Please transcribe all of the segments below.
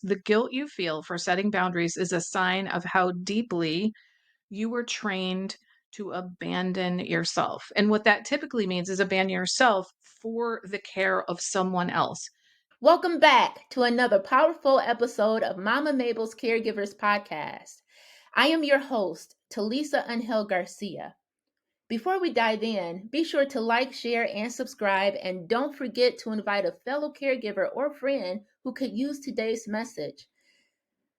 The guilt you feel for setting boundaries is a sign of how deeply you were trained to abandon yourself. And what that typically means is abandon yourself for the care of someone else. Welcome back to another powerful episode of Mama Mabel's Caregivers podcast. I am your host, Talisa Angel Garcia. Before we dive in, be sure to like, share, and subscribe, and don't forget to invite a fellow caregiver or friend who could use today's message.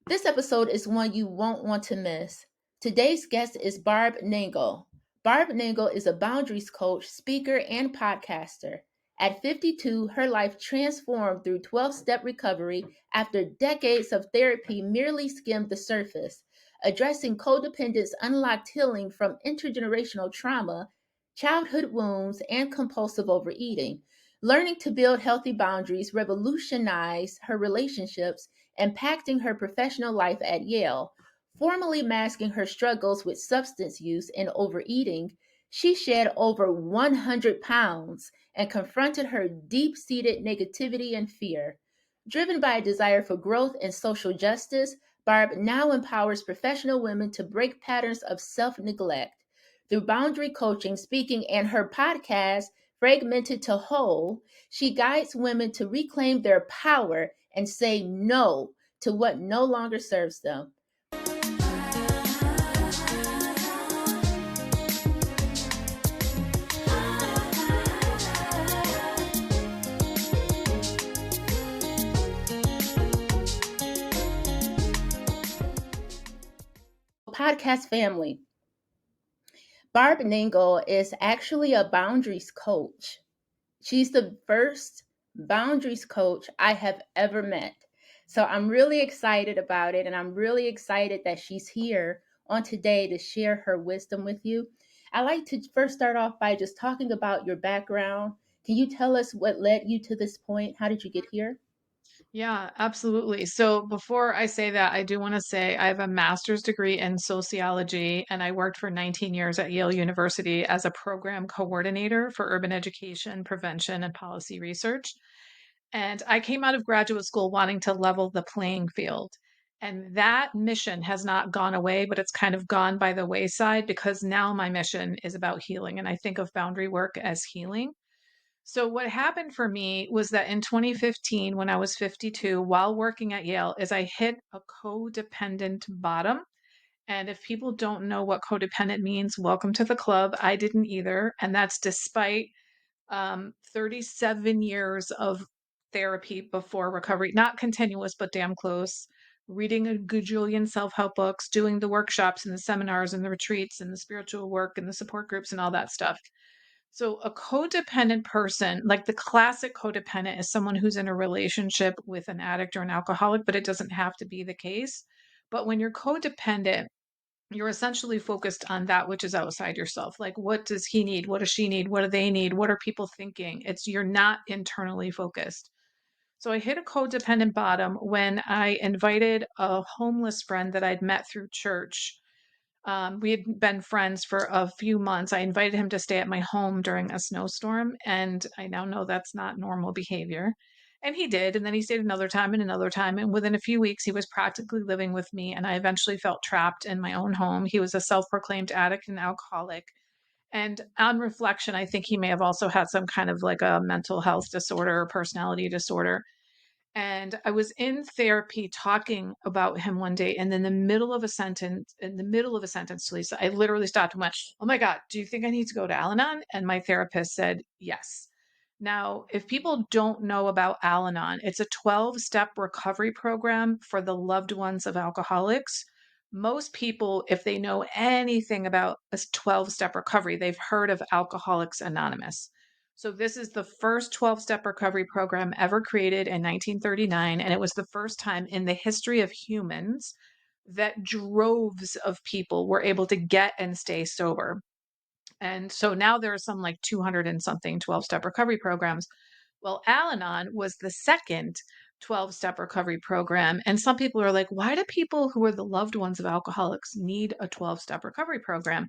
This episode is one you won't want to miss. Today's guest is Barb Nangle. Barb Nangle is a boundaries coach, speaker, and podcaster. At 52, her life transformed through 12-step recovery after decades of therapy merely skimmed the surface. Addressing codependence unlocked healing from intergenerational trauma, childhood wounds, and compulsive overeating. Learning to build healthy boundaries revolutionized her relationships, impacting her professional life at Yale. Formally masking her struggles with substance use and overeating, she shed over 100 pounds and confronted her deep-seated negativity and fear. Driven by a desire for growth and social justice, Barb now empowers professional women to break patterns of self-neglect. Through boundary coaching, speaking, and her podcast, Fragmented to Whole, she guides women to reclaim their power and say no to what no longer serves them. Podcast family, Barb Nangle is actually a boundaries coach. She's the first boundaries coach I have ever met. So I'm really excited about it, and I'm really excited that she's here on today to share her wisdom with you. I'd like to first start off by just talking about your background. Can you tell us what led you to this point? How did you get here? Yeah, absolutely. So before I say that, I do want to say I have a master's degree in sociology, and I worked for 19 years at Yale University as a program coordinator for urban education, prevention, and policy research. And I came out of graduate school wanting to level the playing field. And that mission has not gone away, but it's kind of gone by the wayside because now my mission is about healing. And I think of boundary work as healing. So what happened for me was that in 2015, when I was 52, while working at Yale, is I hit a codependent bottom. And if people don't know what codependent means, welcome to the club. I didn't either. And that's despite 37 years of therapy before recovery, not continuous, but damn close. Reading a gajillion self help books, doing the workshops and the seminars and the retreats and the spiritual work and the support groups and all that stuff. So, a codependent person, like the classic codependent, is someone who's in a relationship with an addict or an alcoholic, but it doesn't have to be the case. But when you're codependent, you're essentially focused on that which is outside yourself. Like, what does he need? What does she need? What do they need? What are people thinking? It's you're not internally focused. So I hit a codependent bottom when I invited a homeless friend that I'd met through church. We had been friends for a few months. I invited him to stay at my home during a snowstorm, and I now know that's not normal behavior. And he did. And then he stayed another time and another time. And within a few weeks, he was practically living with me. And I eventually felt trapped in my own home. He was a self proclaimed addict and alcoholic. And on reflection, I think he may have also had some kind of like a mental health disorder or personality disorder. And I was in therapy talking about him one day, and in the middle of a sentence, Lisa, I literally stopped and went, "Oh my God, do you think I need to go to Al Anon?" And my therapist said, "Yes." Now, if people don't know about Al Anon, it's a 12-step recovery program for the loved ones of alcoholics. Most people, if they know anything about a 12-step recovery, they've heard of Alcoholics Anonymous. So this is the first 12-step recovery program ever created in 1939, and it was the first time in the history of humans that droves of people were able to get and stay sober. And so now there are some like 200 and something 12-step recovery programs. Well, Al Anon was the second 12-step recovery program. And some people are like, why do people who are the loved ones of alcoholics need a 12-step recovery program?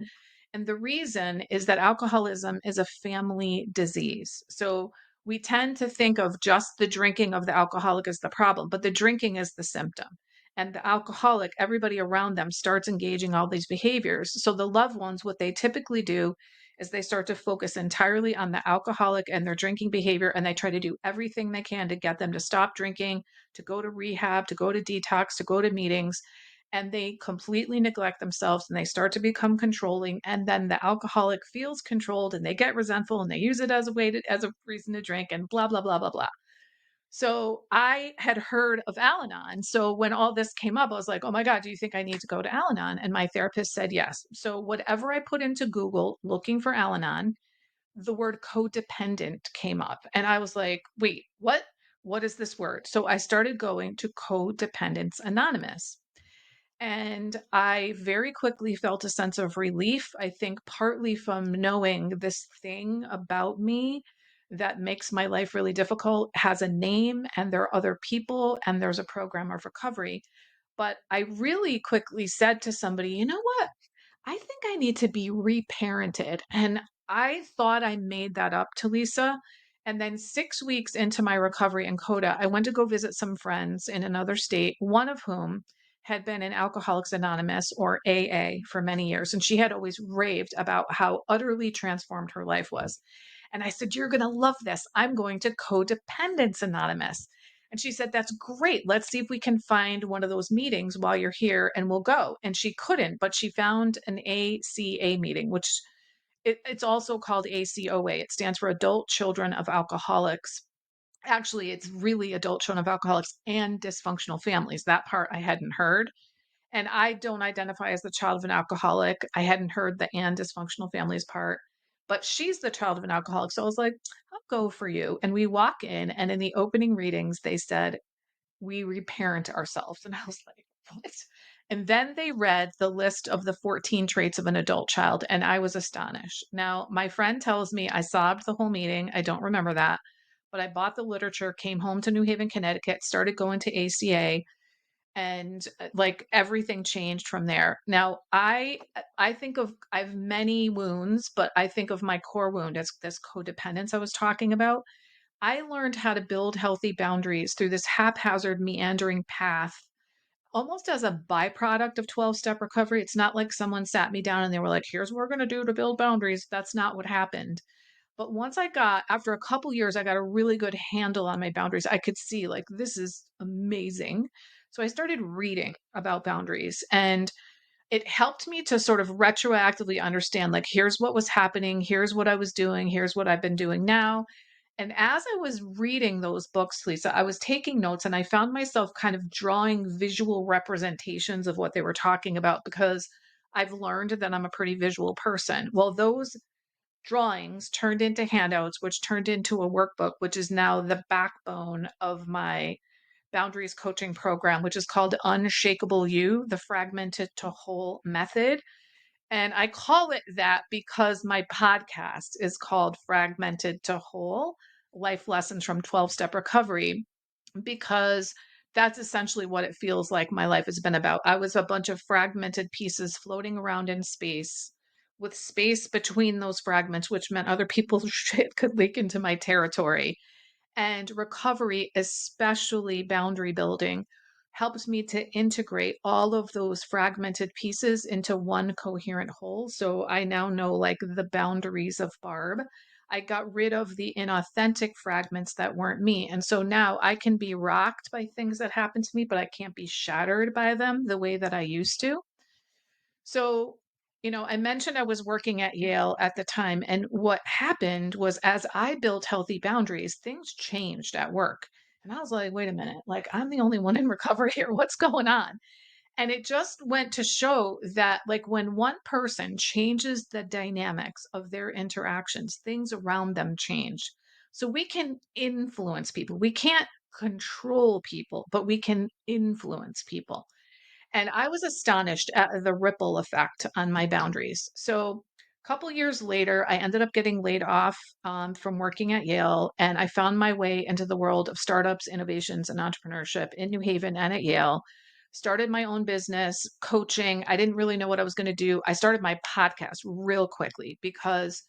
And the reason is that alcoholism is a family disease. So we tend to think of just the drinking of the alcoholic as the problem, but the drinking is the symptom. And the alcoholic, everybody around them starts engaging all these behaviors. So the loved ones, what they typically do is they start to focus entirely on the alcoholic and their drinking behavior, and they try to do everything they can to get them to stop drinking, to go to rehab, to go to detox, to go to meetings. And they completely neglect themselves and they start to become controlling. And then the alcoholic feels controlled and they get resentful and they use it as a way to, as a reason to drink and blah, blah, blah, blah, blah. So I had heard of Al Anon. So when all this came up, I was like, oh my God, do you think I need to go to Al Anon? And my therapist said yes. So whatever I put into Google looking for Al Anon, the word codependent came up. And I was like, wait, what? What is this word? So I started going to Codependence Anonymous. And I very quickly felt a sense of relief. I think partly from knowing this thing about me that makes my life really difficult has a name and there are other people and there's a program of recovery. But I really quickly said to somebody, you know what? I think I need to be reparented. And I thought I made that up to Lisa. And then 6 weeks into my recovery in Coda, I went to go visit some friends in another state, one of whom had been in Alcoholics Anonymous or AA for many years. And she had always raved about how utterly transformed her life was. And I said, you're going to love this. I'm going to Codependence Anonymous. And she said, that's great. Let's see if we can find one of those meetings while you're here and we'll go. And she couldn't, but she found an ACA meeting, which it's also called ACOA. It stands for Adult Children of Alcoholics. Actually, it's really adult children of alcoholics and dysfunctional families. That part I hadn't heard. And I don't identify as the child of an alcoholic. I hadn't heard the and dysfunctional families part, but she's the child of an alcoholic. So I was like, I'll go for you. And we walk in, and in the opening readings, they said, we reparent ourselves. And I was like, what? And then they read the list of the 14 traits of an adult child, and I was astonished. Now, my friend tells me I sobbed the whole meeting. I don't remember that, but I bought the literature, came home to New Haven, Connecticut, started going to ACA, and like everything changed from there. Now, I think of I have many wounds, but I think of my core wound as this codependence I was talking about. I learned how to build healthy boundaries through this haphazard, meandering path, almost as a byproduct of 12-step recovery. It's not like someone sat me down and they were like, here's what we're going to do to build boundaries. That's not what happened. But once after a couple years, I got a really good handle on my boundaries. I could see, like, this is amazing. So I started reading about boundaries and it helped me to sort of retroactively understand, like, here's what was happening, here's what I was doing, here's what I've been doing now. And as I was reading those books, Lisa, I was taking notes and I found myself kind of drawing visual representations of what they were talking about because I've learned that I'm a pretty visual person. Well, those drawings turned into handouts, which turned into a workbook, which is now the backbone of my boundaries coaching program, which is called Unshakable You, the Fragmented to Whole Method. And I call it that because my podcast is called Fragmented to Whole Life Lessons from 12 Step Recovery, because that's essentially what it feels like my life has been about. I was a bunch of fragmented pieces floating around in space with space between those fragments, which meant other people's shit could leak into my territory. And recovery, especially boundary building, helps me to integrate all of those fragmented pieces into one coherent whole. So I now know, like, the boundaries of Barb. I got rid of the inauthentic fragments that weren't me. And so now I can be rocked by things that happen to me, but I can't be shattered by them the way that I used to. So, I mentioned I was working at Yale at the time. And what happened was, as I built healthy boundaries, things changed at work. And I was like, wait a minute, like, I'm the only one in recovery here. What's going on? And it just went to show that, like, when one person changes the dynamics of their interactions, things around them change. So we can influence people. We can't control people, but we can influence people. And I was astonished at the ripple effect on my boundaries. So a couple years later, I ended up getting laid off from working at Yale, and I found my way into the world of startups, innovations, and entrepreneurship in New Haven and at Yale. Started my own business, coaching. I didn't really know what I was going to do. I started my podcast real quickly because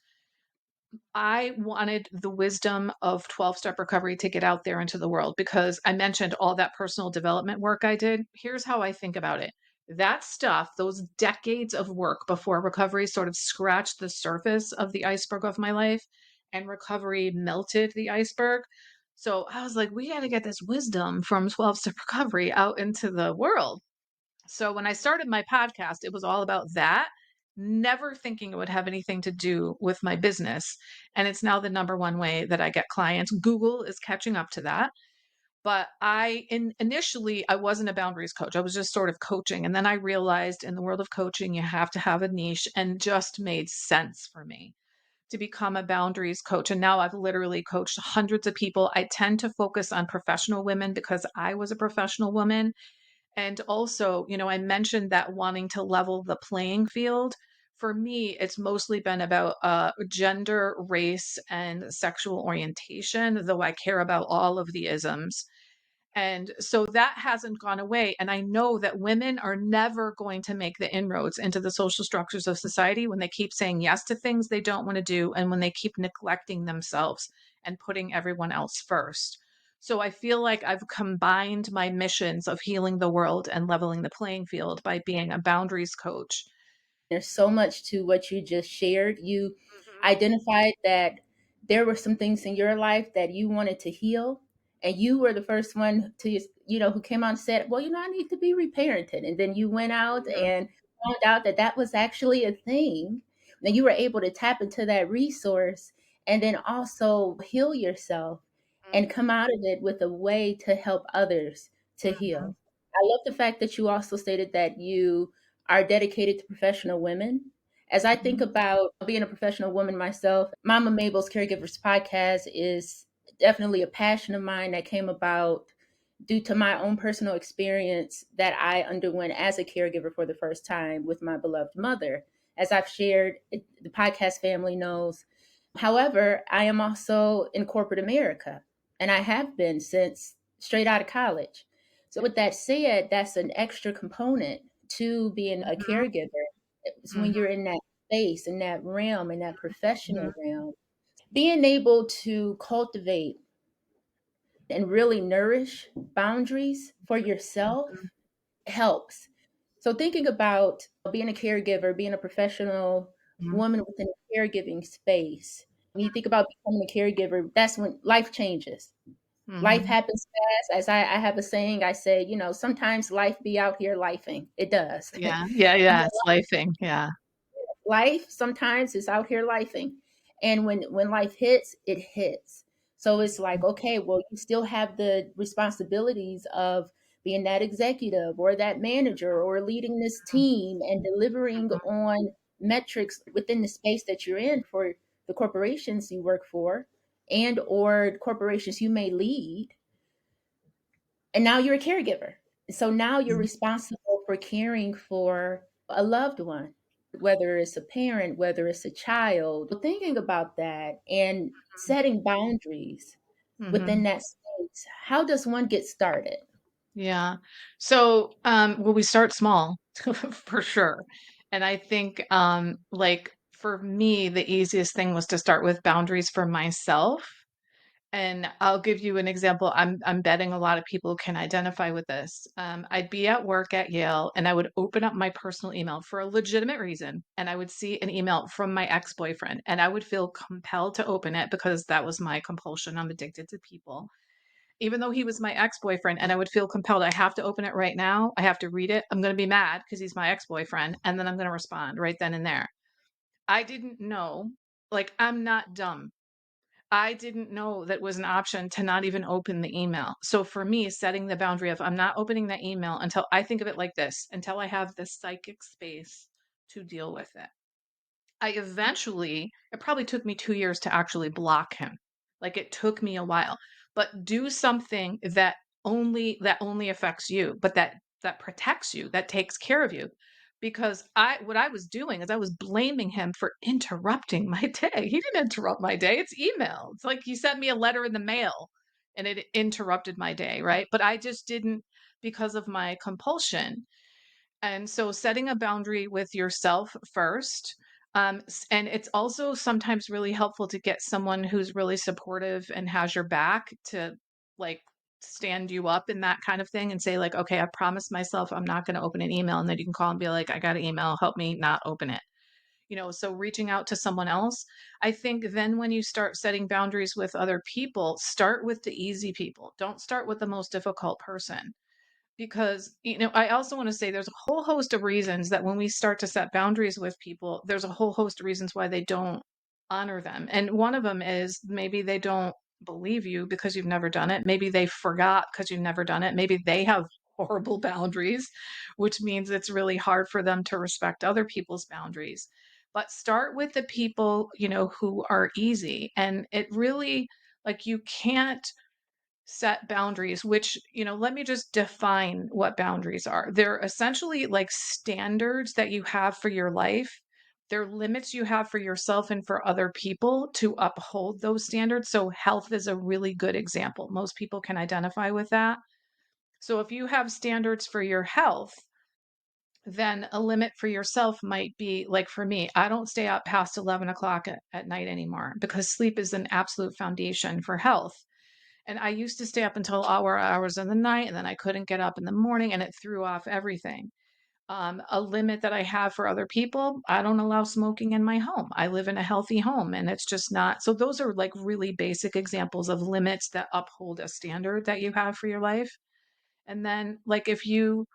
I wanted the wisdom of 12-step recovery to get out there into the world because I mentioned all that personal development work I did. Here's how I think about it. That stuff, those decades of work before recovery sort of scratched the surface of the iceberg of my life, and recovery melted the iceberg. So I was like, we got to get this wisdom from 12-step recovery out into the world. So when I started my podcast, it was all about that, never thinking it would have anything to do with my business. And it's now the number one way that I get clients. Google is catching up to that. But initially I wasn't a boundaries coach. I was just sort of coaching. And then I realized in the world of coaching, you have to have a niche, and just made sense for me to become a boundaries coach. And now I've literally coached hundreds of people. I tend to focus on professional women because I was a professional woman, and also, I mentioned that wanting to level the playing field. For me, it's mostly been about gender, race, and sexual orientation, though I care about all of the isms. And so that hasn't gone away. And I know that women are never going to make the inroads into the social structures of society when they keep saying yes to things they don't want to do, and when they keep neglecting themselves and putting everyone else first. So I feel like I've combined my missions of healing the world and leveling the playing field by being a boundaries coach. There's so much to what you just shared. You Hmm. identified that there were some things in your life that you wanted to heal, and you were the first one to, who came on and said, "Well, I need to be reparented." And then you went out Yeah. and found out that that was actually a thing. And you were able to tap into that resource and then also heal yourself and come out of it with a way to help others to Hmm. heal. I love the fact that you also stated that you are dedicated to professional women. As I think Hmm. about being a professional woman myself, Mama Mabel's Caregivers podcast is definitely a passion of mine that came about due to my own personal experience that I underwent as a caregiver for the first time with my beloved mother. As I've shared, the podcast family knows. However, I am also in corporate America, and I have been since straight out of college. So, with that said, that's an extra component to being a Hmm. caregiver. It's when Hmm. you're in that space, in that realm, in that professional Hmm. realm, being able to cultivate and really nourish boundaries for yourself helps. So, thinking about being a caregiver, being a professional Hmm. woman within a caregiving space, when you think about becoming a caregiver, that's when life changes. Life Hmm. happens fast. As I have a saying, I say, sometimes life be out here lifing. It does. Yeah. Yeah. Yeah. It's lifing. Yeah. Life sometimes is out here lifing, and when life hits, it hits. So it's like, okay, well, you still have the responsibilities of being that executive or that manager or leading this team and delivering on metrics within the space that you're in for the corporations you work for and or corporations you may lead. And now you're a caregiver. So now you're Mhm. responsible for caring for a loved one, whether it's a parent, whether it's a child. Thinking about that and setting boundaries within Mhm. that space, how does one get started? Yeah. So, well, we start small for sure. And I think, like for me, the easiest thing was to start with boundaries for myself. And I'll give you an example. I'm betting a lot of people can identify with this. I'd be at work at Yale, and I would open up my personal email for a legitimate reason, and I would see an email from my ex-boyfriend, and I would feel compelled to open it because that was my compulsion. I'm addicted to people. Even though he was my ex-boyfriend, and I would feel compelled, I have to open it right now. I have to read it. I'm going to be mad because he's my ex-boyfriend, and then I'm going to respond right then and there. I didn't know, like, I'm not dumb. I didn't know that was an option to not even open the email. So for me, setting the boundary of I'm not opening that email until I think of it like this, until I have the psychic space to deal with it. I eventually, it probably took me 2 years to actually block him. Like it took me a while. But do something that only affects you, but that protects you, that takes care of you. Because what I was doing is I was blaming him for interrupting my day. He didn't interrupt my day. It's email. It's like he sent me a letter in the mail and it interrupted my day, right? But I just didn't, because of my compulsion. And so setting a boundary with yourself first. And it's also sometimes really helpful to get someone who's really supportive and has your back to like stand you up in that kind of thing and say like, okay, I promised myself I'm not going to open an email, and then you can call and be like, I got an email, help me not open it. So reaching out to someone else. I think then when you start setting boundaries with other people, start with the easy people. Don't start with the most difficult person, because I also want to say there's a whole host of reasons that when we start to set boundaries with people, there's a whole host of reasons why they don't honor them. And one of them is maybe they don't believe you because you've never done it. Maybe they forgot because you've never done it. Maybe they have horrible boundaries, which means it's really hard for them to respect other people's boundaries. But start with the people, who are easy. And it really, like, you can't set boundaries, which, let me just define what boundaries are. They're essentially like standards that you have for your life. They're limits you have for yourself and for other people to uphold those standards. So, health is a really good example. Most people can identify with that. So, if you have standards for your health, then a limit for yourself might be like for me, I don't stay up past 11 o'clock at night anymore because sleep is an absolute foundation for health. And I used to stay up until hours in the night, and then I couldn't get up in the morning, and it threw off everything. A limit that I have for other people, I don't allow smoking in my home. I live in a healthy home, and it's just not. So those are like really basic examples of limits that uphold a standard that you have for your life. And then like if you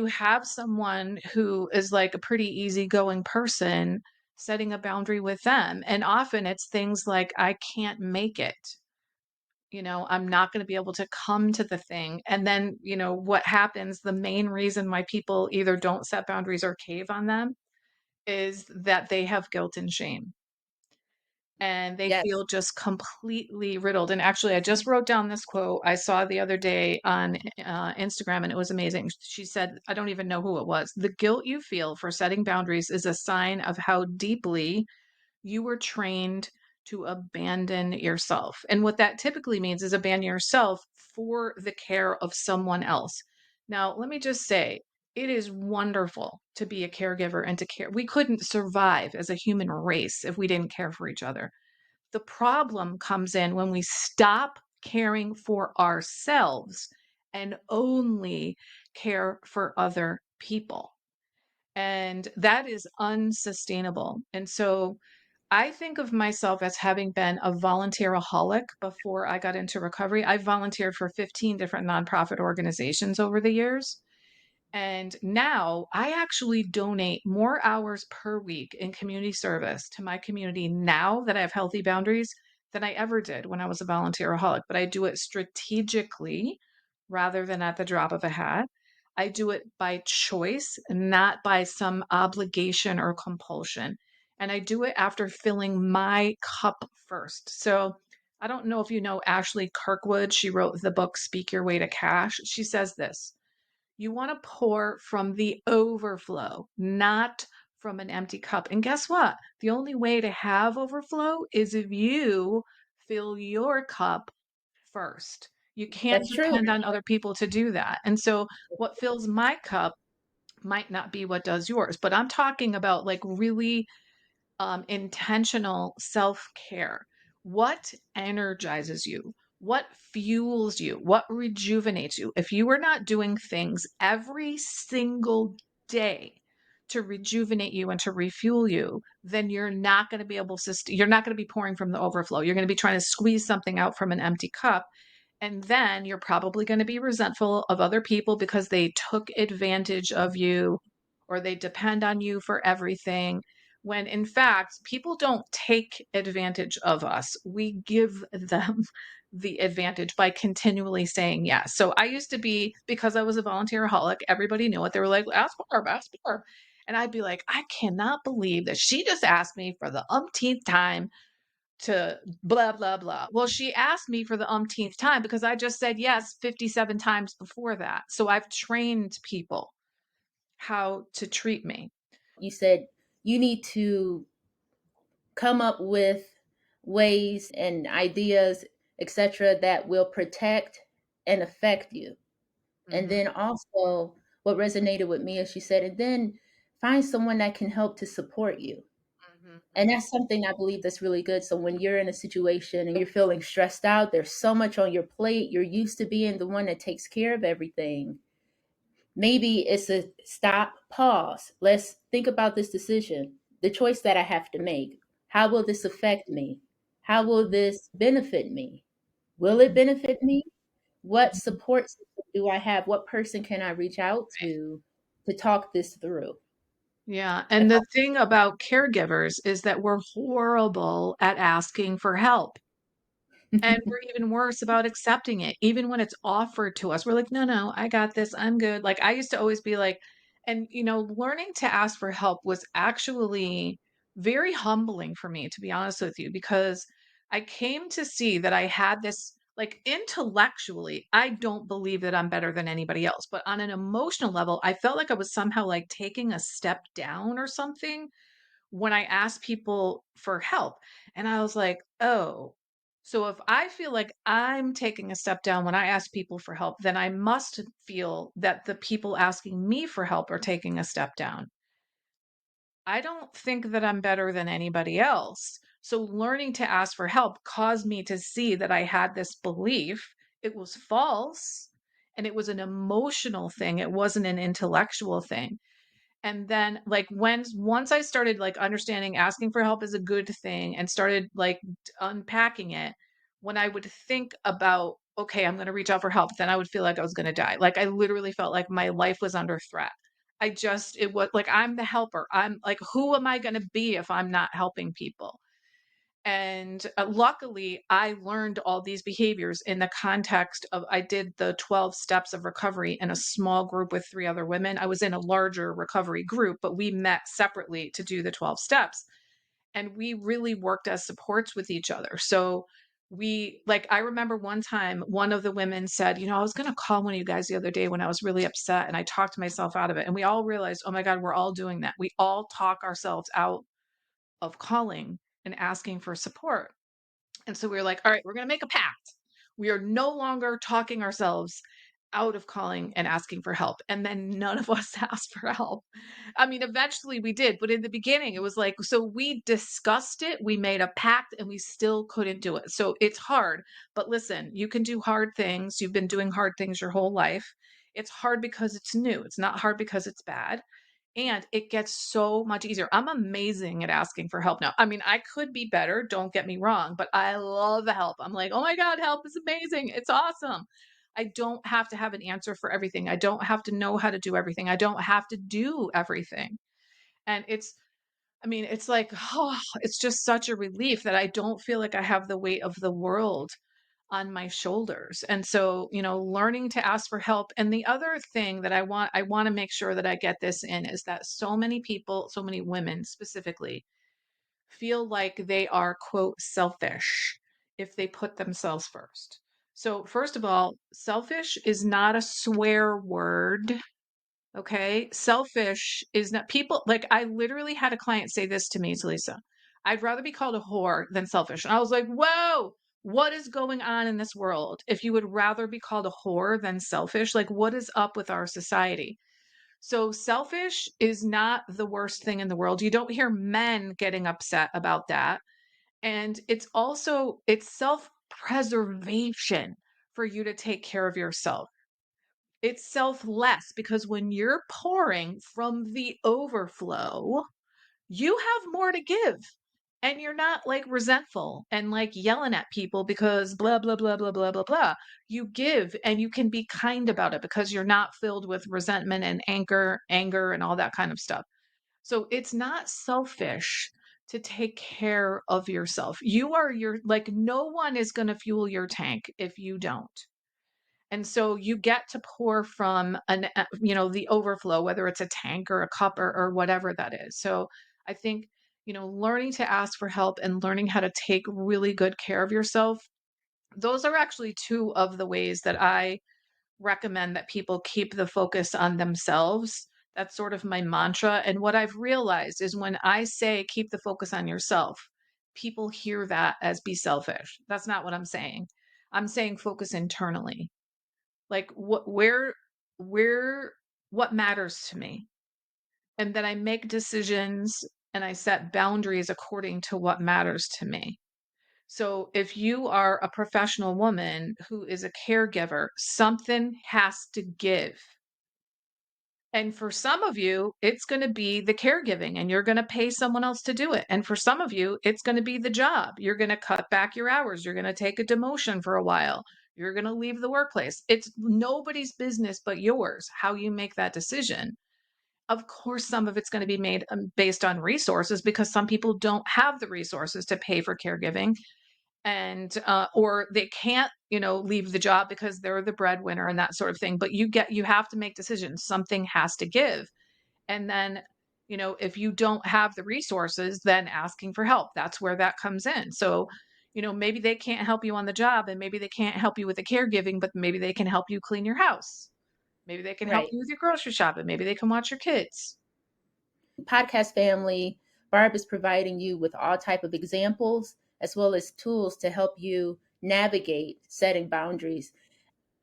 have someone who is like a pretty easygoing person, setting a boundary with them. And often it's things like, I can't make it. I'm not going to be able to come to the thing. And then, what happens, the main reason why people either don't set boundaries or cave on them is that they have guilt and shame. And they Yes. feel just completely riddled. And actually, I just wrote down this quote I saw the other day on Instagram, and it was amazing. She said, I don't even know who it was. The guilt you feel for setting boundaries is a sign of how deeply you were trained to abandon yourself. And what that typically means is abandon yourself for the care of someone else. Now, let me just say, it is wonderful to be a caregiver and to care. We couldn't survive as a human race if we didn't care for each other. The problem comes in when we stop caring for ourselves and only care for other people. And that is unsustainable. And so I think of myself as having been a volunteeraholic before I got into recovery. I volunteered for 15 different nonprofit organizations over the years. And now I actually donate more hours per week in community service to my community now that I have healthy boundaries than I ever did when I was a volunteeraholic. But I do it strategically rather than at the drop of a hat. I do it by choice, not by some obligation or compulsion. And I do it after filling my cup first. So I don't know if you know Ashley Kirkwood. She wrote the book Speak Your Way to Cash. She says this: you want to pour from the overflow, not from an empty cup. And guess what? The only way to have overflow is if you fill your cup first. You can't That's true. depend on other people to do that. And so, what fills my cup might not be what does yours. But I'm talking about like really intentional self care. What energizes you? What fuels you? What rejuvenates you? If you are not doing things every single day to rejuvenate you and to refuel you, then you're not going to be able to, you're not going to be pouring from the overflow. You're going to be trying to squeeze something out from an empty cup. And then you're probably going to be resentful of other people because they took advantage of you or they depend on you for everything. When in fact, people don't take advantage of us. We give them the advantage by continually saying yes. So I used to be, because I was a volunteeraholic, everybody knew it. They were like, ask Barb, ask Barb. And I'd be like, I cannot believe that she just asked me for the umpteenth time to blah, blah, blah. Well, she asked me for the umpteenth time because I just said yes 57 times before that. So I've trained people how to treat me. You said you need to come up with ways and ideas, etc., that will protect and affect you. And Mhm. then also, what resonated with me is she said, and then find someone that can help to support you. Mhm, And mhm. that's something I believe that's really good. So when you're in a situation and you're feeling stressed out, there's so much on your plate, you're used to being the one that takes care of everything. Maybe it's a stop, pause. Let's think about this decision, the choice that I have to make. How will this affect me? How will this benefit me? Will it Mhm. benefit me? What Mhm. support system do I have? What person can I reach out to talk this through? Yeah, If and the thing about caregivers is that we're horrible at asking for help. And I, we're even worse about accepting it, even when it's offered to us. We're like, "No, no, I got this. I'm good." Like, I used to always be like and, learning to ask for help was actually very humbling for me, to be honest with you, because I came to see that I had this like, intellectually, I don't believe that I'm better than anybody else, but on an emotional level, I felt like I was somehow, like, taking a step down or something when I asked people for help. And I was like, oh, so if I feel like I'm taking a step down when I ask people for help, then I must feel that the people asking me for help are taking a step down. I don't think that I'm better than anybody else. So learning to ask for help caused me to see that I had this belief. It was false and it was an emotional thing. It wasn't an intellectual thing. And then, like, once I started, like, understanding asking for help is a good thing and started, like, unpacking it, when I would think about, "Okay, I'm gonna reach out for help," then I would feel like I was gonna die. Like, I literally felt like my life was under threat. It was like, I'm the helper. I'm like, who am I gonna be if I'm not helping people? And, luckily, I learned all these behaviors in the context of I did the 12 steps of recovery in a small group with 3 other women. I was in a larger recovery group, but we met separately to do the 12 steps, and we really worked as supports with each other. So, I remember one time, one of the women said, "I was gonna call one of you guys the other day when I was really upset, and I talked myself out of it." And we all realized, "Oh my god, we're all doing that." We all talk ourselves out of calling and asking for support. And so we were like, all right, we're going to make a pact. We are no longer talking ourselves out of calling and asking for help. And then none of us asked for help. I mean, eventually we did, but in the beginning, it was like, so we discussed it, we made a pact, and we still couldn't do it. So it's hard. But listen, you can do hard things. You've been doing hard things your whole life. It's hard because it's new, it's not hard because it's bad. And it gets so much easier. I'm amazing at asking for help now. I mean, I could be better, don't get me wrong, but I love help. I'm like, oh my God, help is amazing. It's awesome. I don't have to have an answer for everything. I don't have to know how to do everything. I don't have to do everything. And it's like, oh, it's just such a relief that I don't feel like I have the weight of the world on my shoulders. And so, learning to ask for help. And the other thing that I want to make sure that I get this in is that so many people, so many women specifically, feel like they are, quote, selfish if they put themselves first. So, first of all, selfish is not a swear word. Okay. Selfish is not people like I literally had a client say this to me, Lisa. I'd rather be called a whore than selfish. And I was like, whoa, what is going on in this world? If you would rather be called a whore than selfish, like what is up with our society? So selfish is not the worst thing in the world. You don't hear men getting upset about that. And it's self-preservation for you to take care of yourself. It's selfless because when you're pouring from the overflow, you have more to give. And you're not like resentful and like yelling at people because blah, blah, blah, blah, blah, blah, blah. You give and you can be kind about it because you're not filled with resentment and anger and all that kind of stuff. So it's not selfish to take care of yourself. Like, no one is going to fuel your tank if you don't. And so you get to pour from the overflow, whether it's a tank or a cup or whatever that is. So I think, learning to ask for help and learning how to take really good care of yourself, those are actually two of the ways that I recommend that people keep the focus on themselves. That's sort of my mantra. And what I've realized is when I say keep the focus on yourself, people hear that as be selfish. That's not what I'm saying. I'm saying focus internally, like where what matters to me, and then I make decisions and I set boundaries according to what matters to me. So if you are a professional woman who is a caregiver, something has to give. And for some of you, it's going to be the caregiving and you're going to pay someone else to do it. And for some of you, it's going to be the job. You're going to cut back your hours. You're going to take a demotion for a while. You're going to leave the workplace. It's nobody's business but yours how you make that decision. Of course, some of it's going to be made based on resources because some people don't have the resources to pay for caregiving and or they can't leave the job because they're the breadwinner and that sort of thing, but you have to make decisions. Something has to give. And then if you don't have the resources, then asking for help, that's where that comes in. So maybe they can't help you on the job and maybe they can't help you with the caregiving, but maybe they can help you clean your house. Maybe they can help Right. you with your grocery shopping. Maybe they can watch your kids. Podcast family, Barb is providing you with all type of examples as well as tools to help you navigate setting boundaries.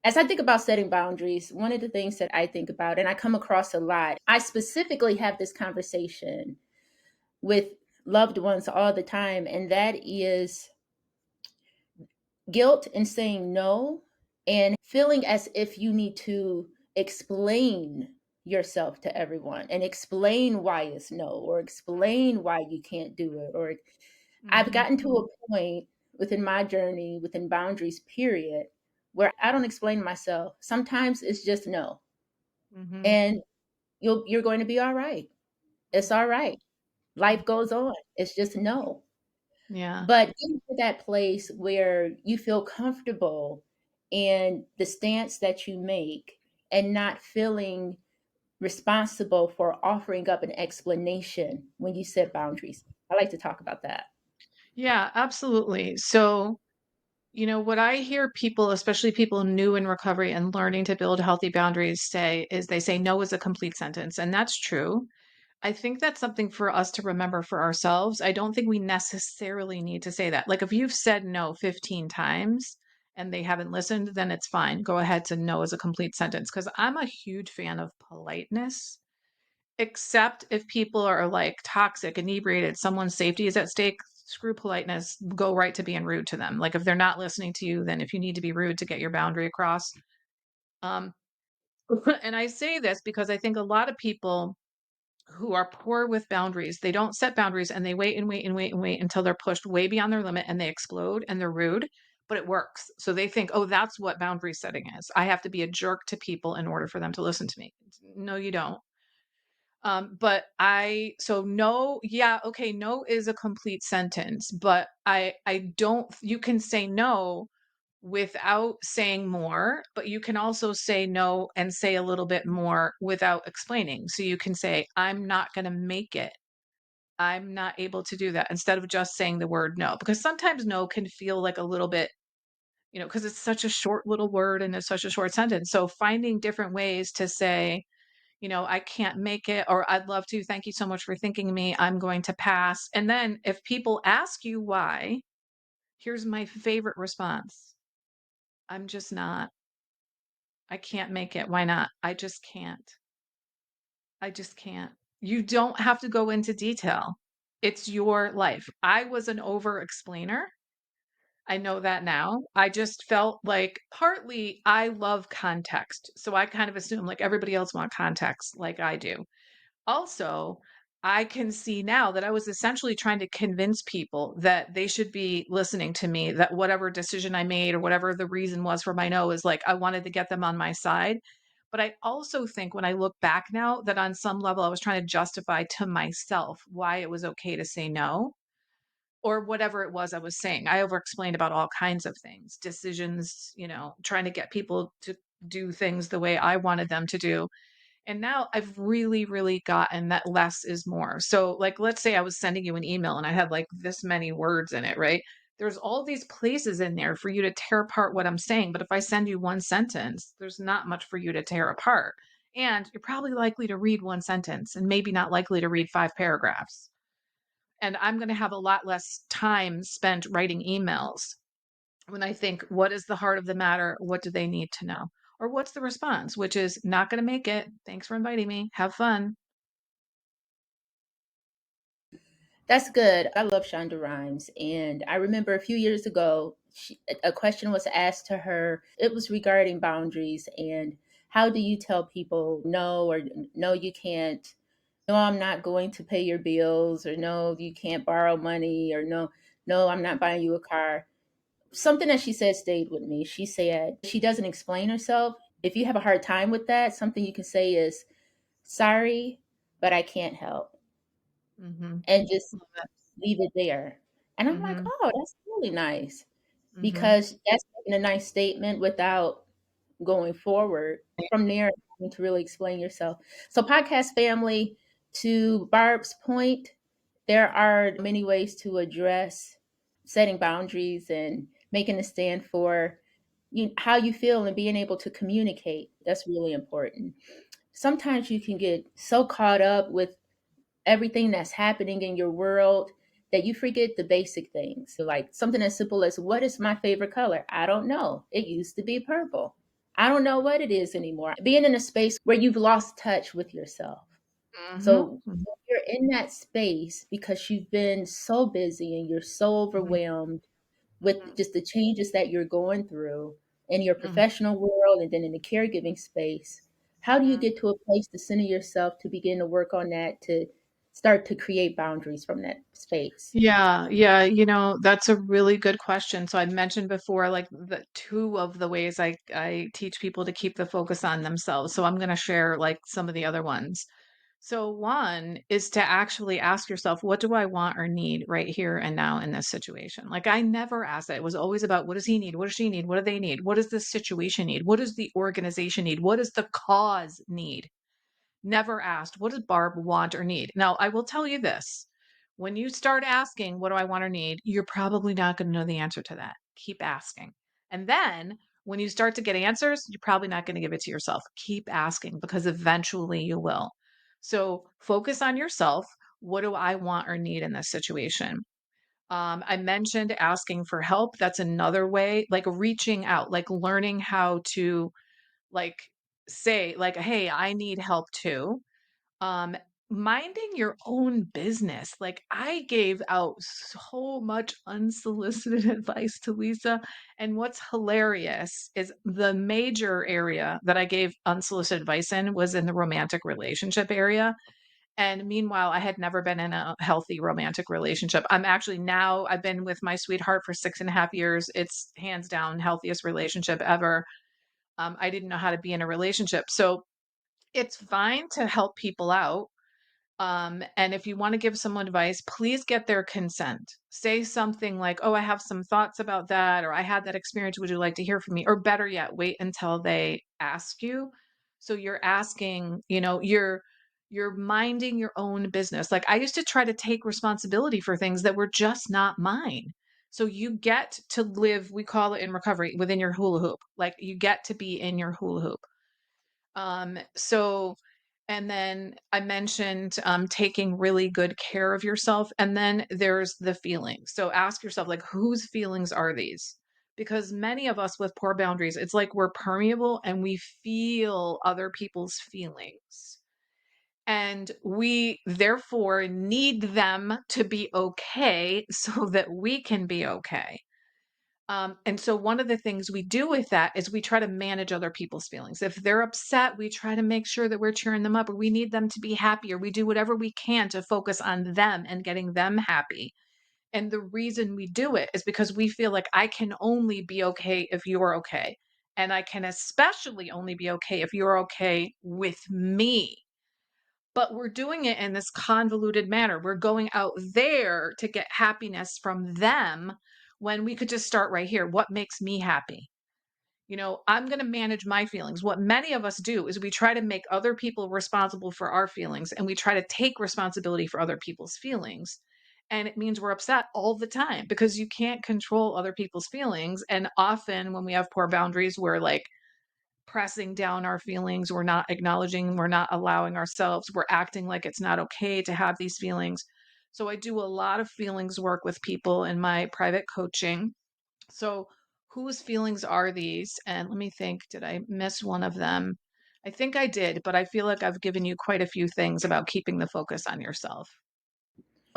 As I think about setting boundaries, one of the things that I think about and I come across a lot, I specifically have this conversation with loved ones all the time, and that is guilt in saying no and feeling as if you need to explain yourself to everyone and explain why it's no or explain why you can't do it. Or I've Hmm. gotten to a point within my journey within boundaries period where I don't explain myself. Sometimes it's just no, Hmm. and you're going to be all right. It's all right. Life goes on. It's just no. Yeah. But getting to that place where you feel comfortable in the stance that you make and not feeling responsible for offering up an explanation when you set boundaries. I like to talk about that. Yeah, absolutely. So what I hear people, especially people new in recovery and learning to build healthy boundaries, say is they say no is a complete sentence. And that's true. I think that's something for us to remember for ourselves. I don't think we necessarily need to say that. Like if you've said no 15 times and they haven't listened, then it's fine. Go ahead to no as a complete sentence. Because I'm a huge fan of politeness, except if people are like toxic, inebriated, someone's safety is at stake. Screw politeness, go right to being rude to them. Like if they're not listening to you, then if you need to be rude to get your boundary across. Um, and I say this because I think a lot of people who are poor with boundaries, they don't set boundaries and they wait and wait and wait and wait until they're pushed way beyond their limit and they explode and they're rude, but it works. So they think, oh, that's what boundary setting is. I have to be a jerk to people in order for them to listen to me. No, you don't. So no, yeah, okay, no is a complete sentence, but I don't, you can say no without saying more, but you can also say no and say a little bit more without explaining. So you can say, I'm not going to make it. I'm not able to do that instead of just saying the word no, because sometimes no can feel like a little bit, because it's such a short little word and it's such a short sentence. So finding different ways to say, I can't make it, or I'd love to. Thank you so much for thinking of me. I'm going to pass. And then if people ask you why, here's my favorite response: I'm just not. I can't make it. Why not? I just can't. I just can't. You don't have to go into detail. It's your life. I was an over explainer. I know that now. I just felt like partly I love context. So I kind of assume like everybody else want context like I do. Also, I can see now that I was essentially trying to convince people that they should be listening to me, that whatever decision I made or whatever the reason was for my no is like I wanted to get them on my side. But I also think when I look back now that on some level I was trying to justify to myself why it was okay to say no or whatever it was I was saying. I over explained about all kinds of things, decisions, trying to get people to do things the way I wanted them to do. And now I've really, really gotten that less is more. So, like, let's say I was sending you an email and I had like this many words in it, right? There's all these places in there for you to tear apart what I'm saying. But if I send you one sentence, there's not much for you to tear apart. And you're probably likely to read one sentence and maybe not likely to read 5 paragraphs. And I'm going to have a lot less time spent writing emails when I think, what is the heart of the matter? What do they need to know? Or what's the response, which is not going to make it. Thanks for inviting me. Have fun. That's good. I love Shonda Rhimes. And I remember a few years ago, a question was asked to her. It was regarding boundaries and how do you tell people no, or no, you can't. No, I'm not going to pay your bills, or no, you can't borrow money, or no, no, I'm not buying you a car. Something that she said stayed with me. She said she doesn't explain herself. If you have a hard time with that, something you can say is, sorry, but I can't help. Mm-hmm. And just Love it. leave it there. And I'm like, Mm-hmm. oh, that's really nice, Mm-hmm. because that's making a nice statement without going forward from there, having to really explain yourself. So, podcast family, to Barb's point, there are many ways to address setting boundaries and making a stand for how you feel and being able to communicate. That's really important. Sometimes you can get so caught up with everything that's happening in your world that you forget the basic things. Like something as simple as, what is my favorite color? I don't know. It used to be purple. I don't know what it is anymore. Being in a space where you've lost touch with yourself. So Mm-hmm. when you're in that space because you've been so busy and you're so Mm-hmm. overwhelmed with just the changes that you're going through in your Mm-hmm. professional world and then in the caregiving space, how do you Mm-hmm. get to a place to center yourself, to begin to work on that, to start to create boundaries from that space? Yeah, yeah, that's a really good question. So I mentioned before, like the two of the ways I teach people to keep the focus on themselves. So I'm going to share like some of the other ones. So one is to actually ask yourself, what do I want or need right here and now in this situation? Like I never asked that. It was always about what does he need? What does she need? What do they need? What does this situation need? What does the organization need? What does the cause need? Never asked, what does Barb want or need? Now, I will tell you this. When you start asking, what do I want or need? You're probably not going to know the answer to that. Keep asking. And then when you start to get answers, you're probably not going to give it to yourself. Keep asking because eventually you will. So focus on yourself. What do I want or need in this situation? I mentioned asking for help. That's another way, like reaching out, like learning how to like say like, hey, I need help too. um Minding your own business. Like I gave out so much unsolicited advice to Lisa, and what's hilarious is the major area that I gave unsolicited advice in was in the romantic relationship area. And meanwhile, I had never been in a healthy romantic relationship. I've been with my sweetheart for 6.5 years. It's hands down healthiest relationship ever. I didn't know how to be in a relationship. So it's fine to help people out. And if you want to give someone advice, please get their consent. Say something like, oh, I have some thoughts about that, or I had that experience. Would you like to hear from me? Or better yet, wait until they ask you. So you're asking, you're minding your own business. Like I used to try to take responsibility for things that were just not mine. So you get to live, we call it in recovery, within your hula hoop. Like you get to be in your hula hoop. So, and then I mentioned taking really good care of yourself. And then there's the feelings. So ask yourself, like, whose feelings are these? Because many of us with poor boundaries, it's like we're permeable and we feel other people's feelings. And we therefore need them to be okay so that we can be okay. And so one of the things we do with that is we try to manage other people's feelings. If they're upset, we try to make sure that we're cheering them up, or we need them to be happy, or we do whatever we can to focus on them and getting them happy. And the reason we do it is because we feel like I can only be okay if you're okay. And I can especially only be okay if you're okay with me. But we're doing it in this convoluted manner. We're going out there to get happiness from them when we could just start right here. What makes me happy? I'm going to manage my feelings. What many of us do is we try to make other people responsible for our feelings, and we try to take responsibility for other people's feelings. And it means we're upset all the time because you can't control other people's feelings. And often when we have poor boundaries, we're like, pressing down our feelings. We're not acknowledging, we're not allowing ourselves, we're acting like it's not okay to have these feelings. So I do a lot of feelings work with people in my private coaching. So whose feelings are these? And let me think, did I miss one of them? I think I did, but I feel like I've given you quite a few things about keeping the focus on yourself.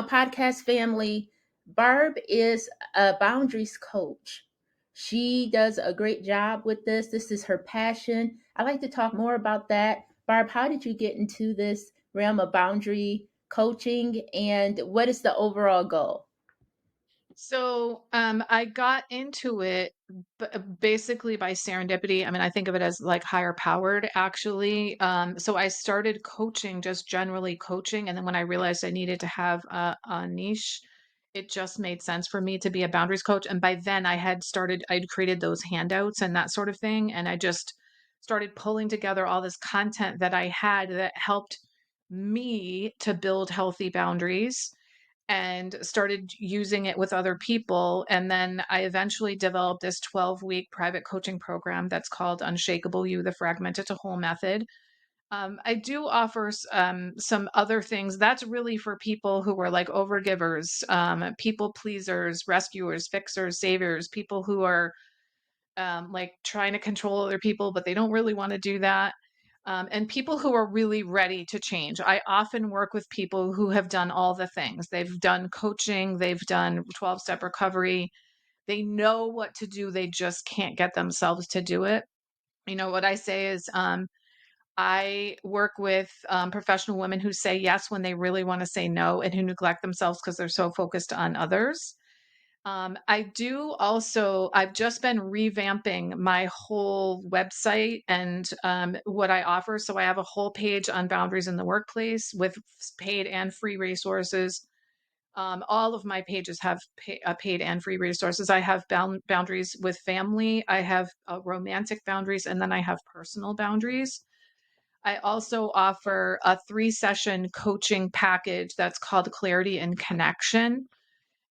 podcast family, Barb is a boundaries coach. She does a great job with this. This is her passion. I'd like to talk more about that. Barb, how did you get into this realm of boundary coaching and what is the overall goal? So I got into it basically by serendipity. I mean, I think of it as like higher powered, actually. So I started coaching, just generally coaching. And then when I realized I needed to have a niche, it just made sense for me to be a boundaries coach. And by then I'd created those handouts and that sort of thing. And I just started pulling together all this content that I had that helped me to build healthy boundaries and started using it with other people. And then I eventually developed this 12-week private coaching program that's called Unshakable You, the Fragmented to Whole Method. I do offer some other things. That's really for people who are like overgivers, people pleasers, rescuers, fixers, saviors, people who are like trying to control other people, but they don't really want to do that. And people who are really ready to change. I often work with people who have done all the things. They've done coaching, they've done 12-step recovery. They know what to do, they just can't get themselves to do it. You know, what I say is I work with professional women who say yes when they really want to say no and who neglect themselves because they're so focused on others. I've just been revamping my whole website and what I offer. So I have a whole page on boundaries in the workplace with paid and free resources. All of my pages have paid and free resources. I have boundaries with family, I have romantic boundaries, and then I have personal boundaries. I also offer a 3-session coaching package that's called Clarity and Connection,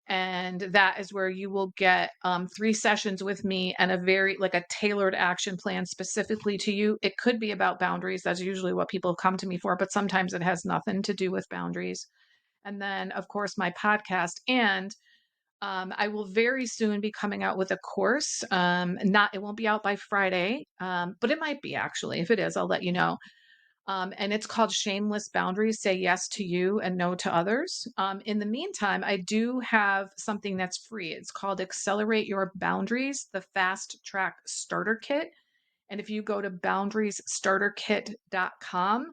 and that is where you will get 3 sessions with me and a very like a tailored action plan specifically to you. It could be about boundaries. That's usually what people come to me for, but sometimes it has nothing to do with boundaries. And then, of course, my podcast. And I will very soon be coming out with a course. Not it won't be out by Friday, but it might be actually. If it is, I'll let you know. And it's called Shameless Boundaries, Say Yes to You and No to Others. In the meantime, I do have something that's free. It's called Accelerate Your Boundaries, the Fast Track Starter Kit. And if you go to boundariesstarterkit.com,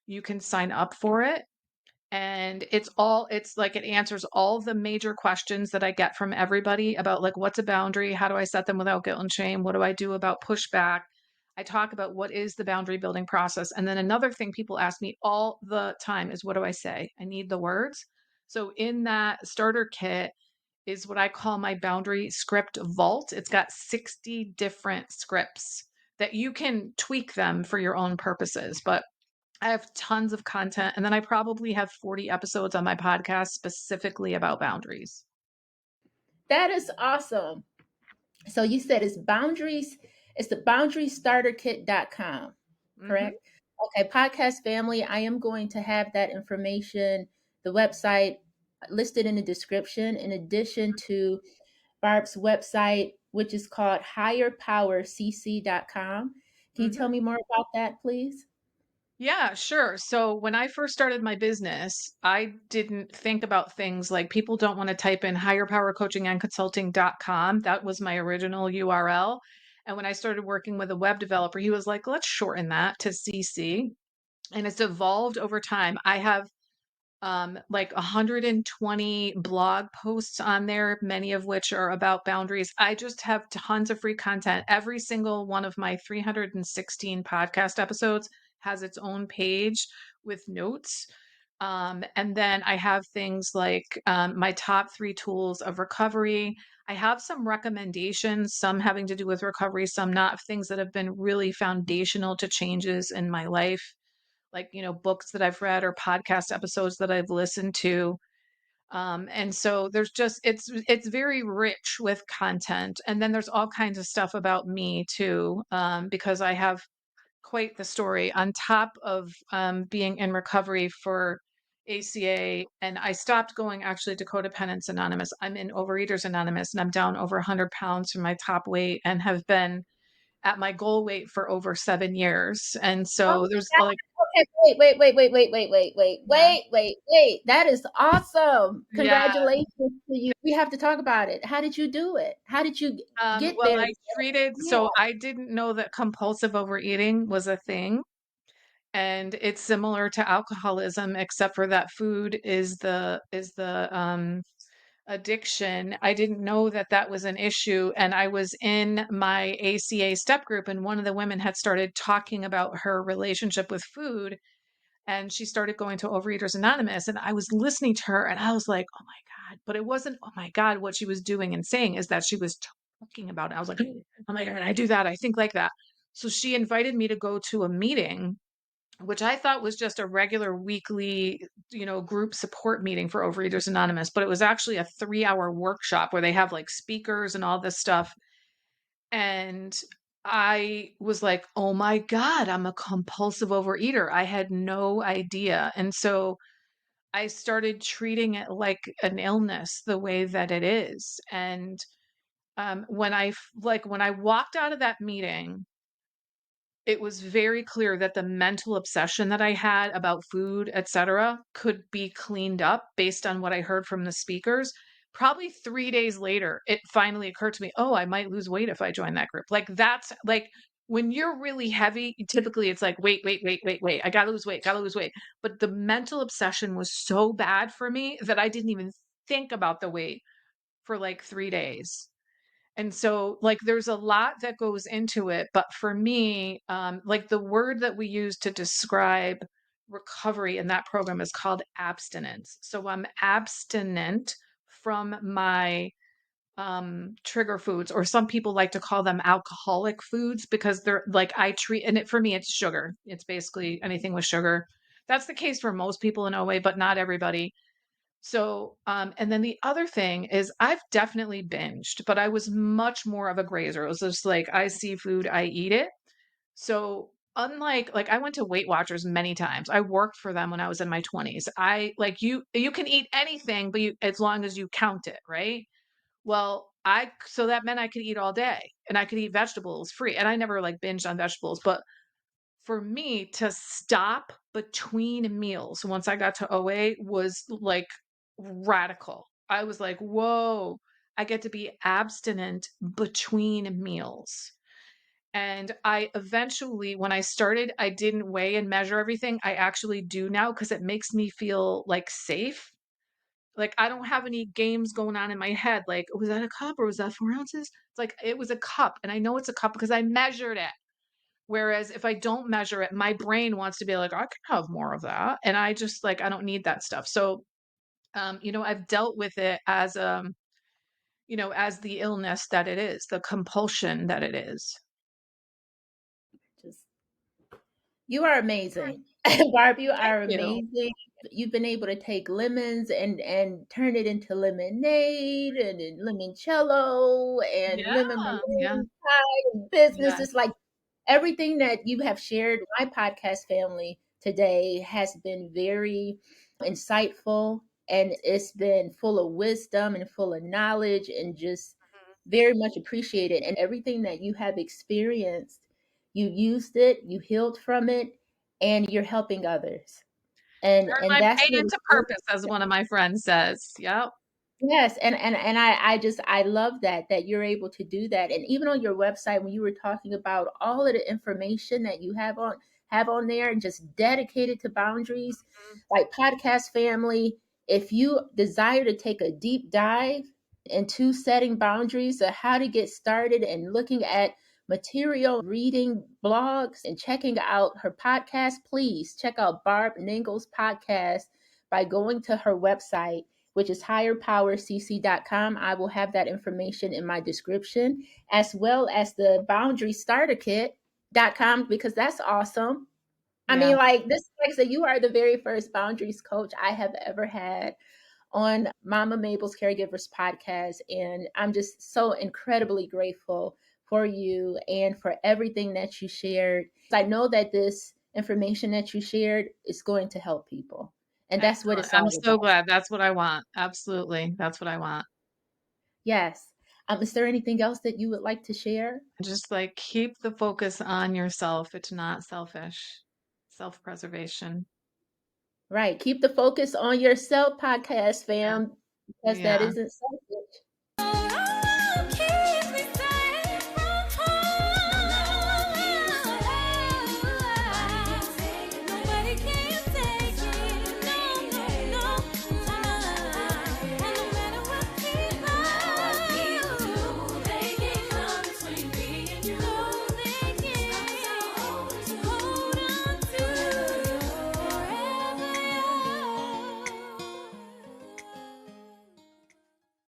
you can sign up for it. And it's like it answers all the major questions that I get from everybody about like what's a boundary, how do I set them without guilt and shame, what do I do about pushback. I talk about what is the boundary building process. And then another thing people ask me all the time is what do I say? I need the words. So in that starter kit is what I call my boundary script vault. It's got 60 different scripts that you can tweak them for your own purposes, but I have tons of content, and then I probably have 40 episodes on my podcast specifically about boundaries. That is awesome. So you said it's boundaries, it's the boundariesstarterkit.com, Mhm. correct? Okay, podcast family, I am going to have that information, the website listed in the description, in addition to Barb's website, which is called higherpowercc.com. Can you tell Mhm. me more about that, please? Yeah, sure. So when I first started my business, I didn't think about things like people don't want to type in higherpowercoachingandconsulting.com. That was my original URL. And when I started working with a web developer, he was like, let's shorten that to CC. And it's evolved over time. I have like 120 blog posts on there, many of which are about boundaries. I just have tons of free content. Every single one of my 316 podcast episodes has its own page with notes. And then I have things like my top 3 tools of recovery. I have some recommendations, some having to do with recovery, some not, things that have been really foundational to changes in my life, like, you know, books that I've read or podcast episodes that I've listened to. And so there's just it's very rich with content. And then there's all kinds of stuff about me too, because I have quite the story on top of being in recovery for ACA. And I stopped going actually to Codependence Anonymous. I'm in Overeaters Anonymous and I'm down over 100 pounds from my top weight and have been at my goal weight for over 7 years. And Oh so there's my like, God. Yeah. Wait. That is awesome. Yeah. Congratulations to you. We have to talk about it. How did you do it? How did you get Well, there? I treated Yeah. so I didn't know that compulsive overeating was a thing, and it's similar to alcoholism, except for that food is the addiction. I didn't know that that was an issue, and I was in my ACA step group, and one of the women had started talking about her relationship with food, and she started going to Overeaters Anonymous, and I was listening to her, and I was like, "Oh my god!" But it wasn't, "Oh my god!" What she was doing and saying is that she was talking about it. I was like, "Oh my god, I do that. I think like that." So she invited me to go to a meeting, which I thought was just a regular weekly, group support meeting for Overeaters Anonymous, but it was actually a 3-hour workshop where they have like speakers and all this stuff. And I was like, "Oh my God, I'm a compulsive overeater." I had no idea. And so I started treating it like an illness the way that it is. And when I walked out of that meeting, it was very clear that the mental obsession that I had about food, etcetera, could be cleaned up based on what I heard from the speakers. Probably 3 days later, it finally occurred to me, "Oh, I might lose weight if I join that group." Like, that's like, when you're really heavy, typically it's like, "Wait, wait, wait, wait, wait. I gotta lose weight, gotta lose weight." But the mental obsession was so bad for me that I didn't even think about the weight for, like, 3 days. And so, like, there's a lot that goes into it, but for me, like, the word that we use to describe recovery in that program is called abstinence. So I'm abstinent from my trigger foods, or some people like to call them alcoholic foods, because they're like, I treat, and it for me, it's sugar. It's basically anything with sugar. That's the case for most people in OA, but not everybody. So, and then the other thing is I've definitely binged, but I was much more of a grazer. It was just like, I see food, I eat it. So unlike, like, I went to Weight Watchers many times. I worked for them when I was in my 20s. I like, you can eat anything, but as long as you count it, right? Well, so that meant I could eat all day, and I could eat vegetables free. And I never like binged on vegetables, but for me to stop between meals once I got to OA was like radical. I was like, "Whoa, I get to be abstinent between meals." And I eventually, when I started, I didn't weigh and measure everything. I actually do now because it makes me feel like safe. Like, I don't have any games going on in my head. Like, was that a cup or was that 4 ounces? It's like, it was a cup. And I know it's a cup because I measured it. Whereas if I don't measure it, my brain wants to be like, "I can have more of that." And I just like, I don't need that stuff. So, I've dealt with it as the illness that it is, the compulsion that it is. Just you are amazing. Barb, you Thank are you. amazing. You've been able to take lemons and turn it into lemonade and limoncello and lemon Yeah, yeah, meringue pie and business. yeah. It's like everything that you have shared, my podcast family today has been very insightful, and it's been full of wisdom and full of knowledge and just Mhm. very much appreciated. And everything that you have experienced, you used it, you healed from it, and you're helping others. Turn And my that's pain what into it's purpose, as one of my friends says. Yep. yes, and I just I love that you're able to do that. And even on your website, when you were talking about all of the information that you have on there and just dedicated to boundaries, Mhm. like podcast family, if you desire to take a deep dive into setting boundaries of how to get started and looking at material, reading blogs and checking out her podcast, please check out Barb Nangle's podcast by going to her website, which is higherpowercc.com. I will have that information in my description, as well as the boundary starter kit.com, because that's awesome. I Yeah. mean, like this, like I said, you are the very first boundaries coach I have ever had on Mama Mabel's Caregivers podcast. And I'm just so incredibly grateful for you and for everything that you shared. I know that this information that you shared is going to help people. And that's what Excellent. it's I'm all so about. glad. That's what I want. Absolutely. That's what I want. Yes. Is there anything else that you would like to share? Just like, keep the focus on yourself. It's not selfish. Self-preservation. Right. Keep the focus on yourself, podcast Yeah. fam, because that Yeah. isn't selfish.